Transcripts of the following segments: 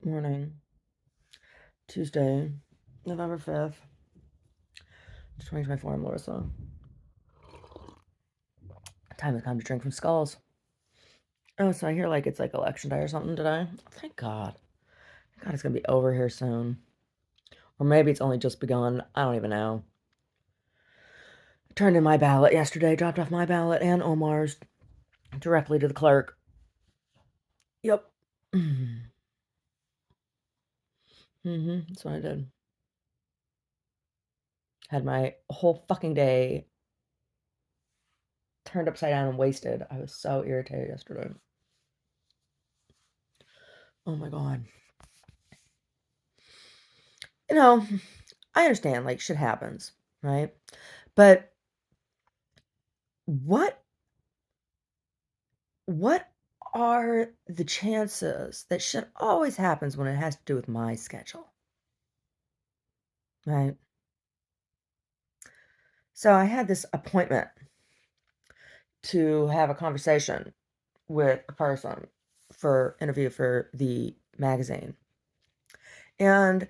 Morning, Tuesday, November 5th, 2024. I'm Larissa. Time has come to drink from skulls. Oh, so I hear like it's like election day or something today. Thank God. Thank God it's gonna be over here soon. Or maybe it's only just begun. I don't even know. I turned in my ballot yesterday, dropped off my ballot and Omar's directly to the clerk. Yep. That's what I did. Had my whole fucking day turned upside down and wasted. I was so irritated yesterday. Oh my God. You know, I understand, like, shit happens, right? But what what are the chances that shit always happens when it has to do with my schedule, right? So I had this appointment to have a conversation with a person for interview for the magazine. And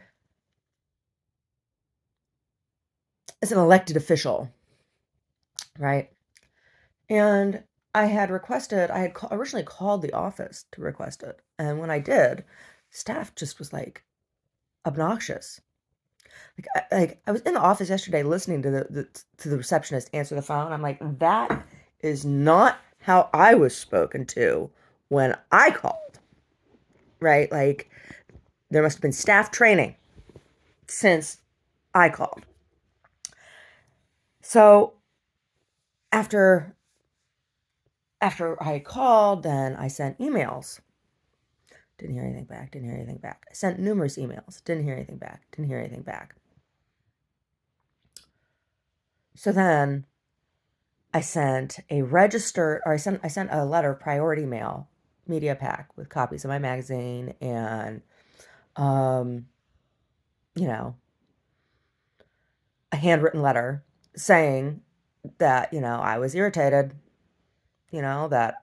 it's an elected official, right? And I had originally called the office to request it. And when I did, staff just was like obnoxious. I was in the office yesterday listening to the receptionist answer the phone. I'm like, that is not how I was spoken to when I called, right? Like, there must have been staff training since I called. So after I called, then I sent emails. Didn't hear anything back. Didn't hear anything back. I sent numerous emails. Didn't hear anything back. Didn't hear anything back. So then I sent I sent a letter, priority mail, media pack with copies of my magazine and, um, you know, a handwritten letter saying that, I was irritated, that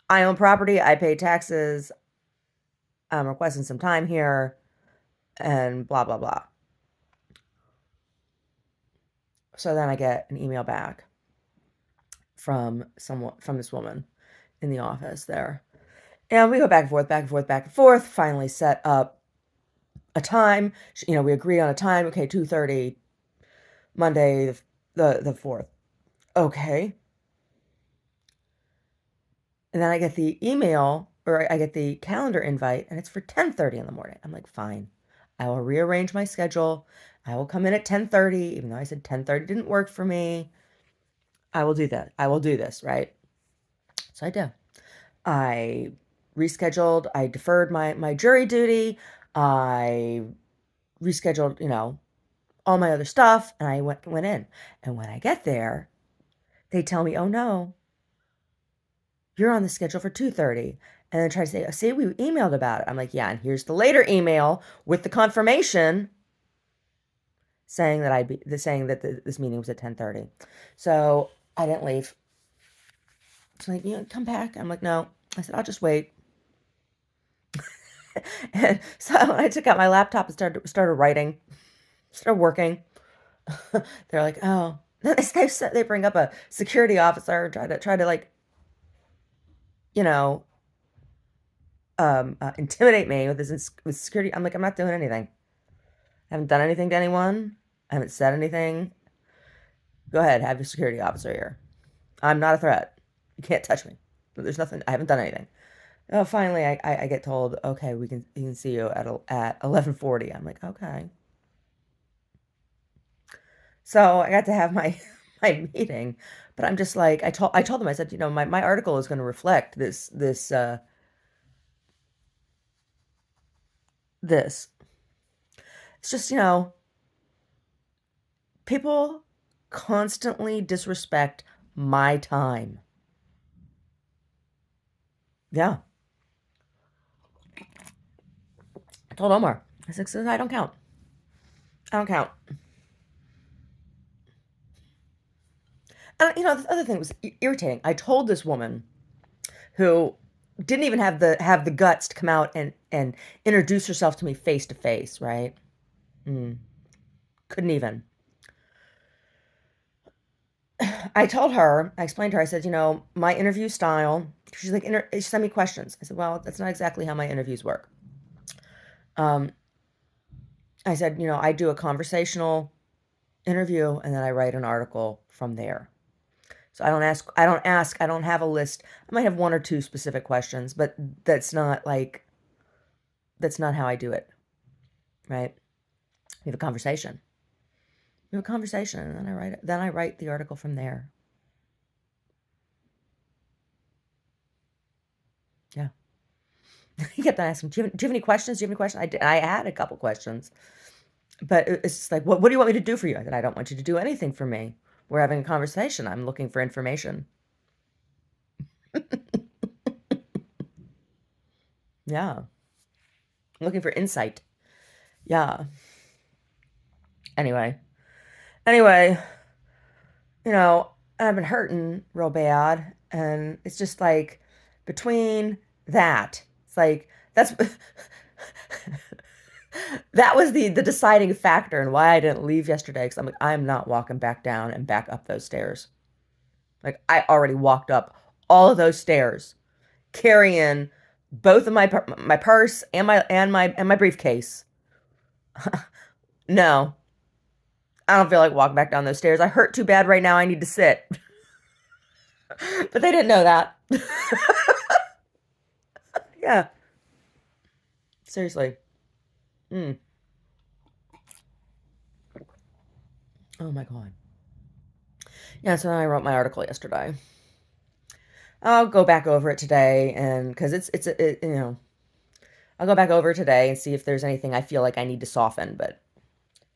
I own property, I pay taxes, I'm requesting some time here, and blah, blah, blah. So then I get an email back from this woman in the office there. And we go back and forth, back and forth, back and forth, finally set up a time. We agree on a time. Okay, 2:30, Monday, the 4th. Okay. And then I get the email, or I get the calendar invite, and it's for 10:30 in the morning. I'm like, fine. I will rearrange my schedule. I will come in at 10:30, even though I said 10:30 didn't work for me. I will do that. I will do this, right? So I do. I rescheduled. I deferred my jury duty. I rescheduled, all my other stuff, and I went in. And when I get there, they tell me, "Oh no, you're on the schedule for 2:30." And then try to say, "See, we emailed about it." I'm like, "Yeah, and here's the later email with the confirmation saying that this meeting was at 10:30." So I didn't leave. It's like, come back. I'm like, "No." I said, "I'll just wait." And so I took out my laptop and started writing, started working. They're like, "Oh." Then they bring up a security officer, try to like, you know, intimidate me with security. I'm like, I'm not doing anything. I haven't done anything to anyone. I haven't said anything. Go ahead, have your security officer here. I'm not a threat. You can't touch me. There's nothing. I haven't done anything. Oh, finally, I get told, okay, we can see you at 11:40. I'm like, okay. So I got to have my my meeting, but I'm just like, I told them, I said, my article is going to reflect this. It's just, people constantly disrespect my time. Yeah. I told Omar, I said, I don't count. I don't count. And, the other thing was irritating. I told this woman who didn't even have the guts to come out and introduce herself to me face to face, right? Mm, couldn't even. I explained to her, I said, my interview style. She's like, she sent me questions. I said, well, that's not exactly how my interviews work. Um, I said, I do a conversational interview and then I write an article from there. So I don't have a list. I might have one or two specific questions, but that's not like, that's not how I do it, right? We have a conversation. We have a conversation and then I write the article from there. Yeah. He kept on asking, do you have any questions? Do you have any questions? I had a couple questions, but it's just like, what do you want me to do for you? I said, I don't want you to do anything for me. We're having a conversation. I'm looking for information. Yeah. I'm looking for insight. Yeah. Anyway. Anyway, you know, I've been hurting real bad. And it's just like between that, it's like that's that was the deciding factor and why I didn't leave yesterday. Because I'm like, I'm not walking back down and back up those stairs. Like I already walked up all of those stairs, carrying both of my purse and my briefcase. No, I don't feel like walking back down those stairs. I hurt too bad right now. I need to sit. But they didn't know that. Yeah, seriously. Mm. Oh my god. Yeah, so I wrote my article yesterday. I'll go back over it today, and because I'll go back over it today and see if there's anything I feel like I need to soften. But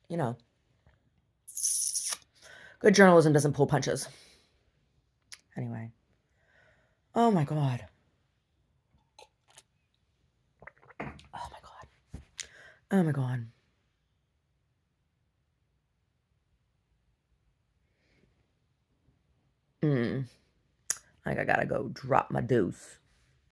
you know, good journalism doesn't pull punches. Anyway. Oh my god. Oh my god. Oh my god. Mm. I think I gotta go drop my deuce.